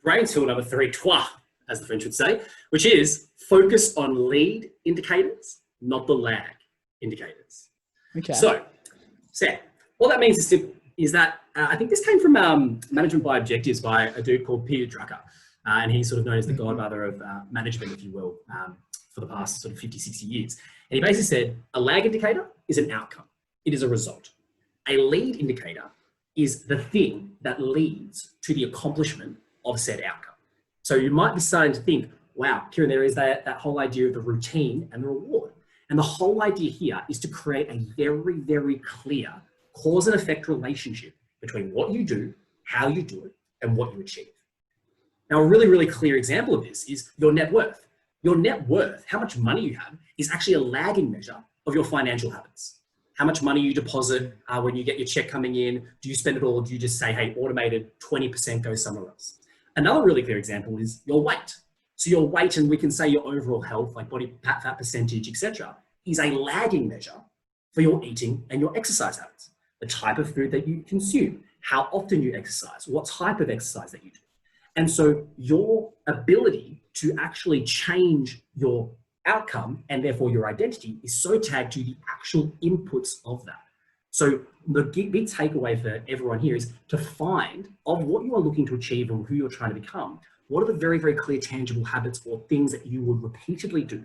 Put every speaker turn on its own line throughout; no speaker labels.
brain tool number 3, trois, as the French would say, which is focus on lead indicators, not the lag indicators.
Okay.
So, Sam, what that means is that I think this came from Management by Objectives by a dude called Peter Drucker. And he's sort of known as the godfather of management, if you will, for the past sort of 50, 60 years. And he basically said, a lag indicator is an outcome. It is a result. A lead indicator is the thing that leads to the accomplishment of said outcome. So you might be starting to think, wow, Kirun, there is that whole idea of the routine and the reward. And the whole idea here is to create a very, very clear cause and effect relationship between what you do, how you do it, and what you achieve. Now, a really, really clear example of this is your net worth. Your net worth, how much money you have, is actually a lagging measure of your financial habits. How much money you deposit when you get your check coming in. Do you spend it all? Or do you just say, hey, automated 20% goes somewhere else? Another really clear example is your weight. So your weight, and we can say your overall health, like body fat percentage, etc., is a lagging measure for your eating and your exercise habits. The type of food that you consume, how often you exercise, what type of exercise that you do. And so your ability to actually change your outcome and therefore your identity is so tagged to the actual inputs of that. So the big takeaway for everyone here is to find of what you are looking to achieve and who you're trying to become, what are the very, very clear tangible habits or things that you would repeatedly do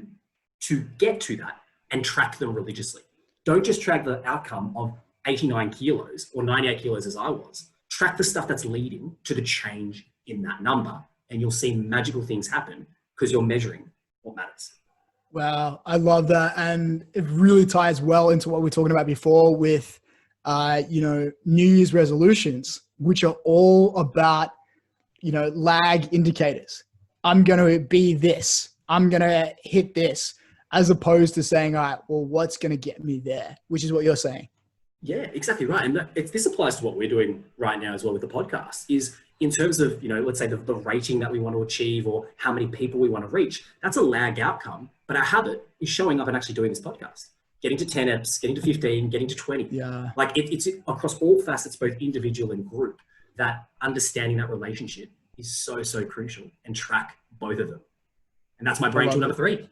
to get to that and track them religiously. Don't just track the outcome of 89 kilos or 98 kilos as I was. Track the stuff that's leading to the change in that number, and you'll see magical things happen because you're measuring what matters.
Wow, I love that. And it really ties well into what we were talking about before with, New Year's resolutions, which are all about, lag indicators. I'm going to be this. I'm going to hit this, as opposed to saying, all right, well, what's going to get me there, which is what you're saying.
Yeah, exactly right. And this applies to what we're doing right now as well with the podcast is in terms of, let's say the rating that we want to achieve or how many people we want to reach. That's a lag outcome, but our habit is showing up and actually doing this podcast, getting to 10 eps, getting to 15, getting to 20.
Yeah.
Like it's across all facets, both individual and group, that understanding that relationship is so, so crucial, and track both of them. And that's my brain tool number 3.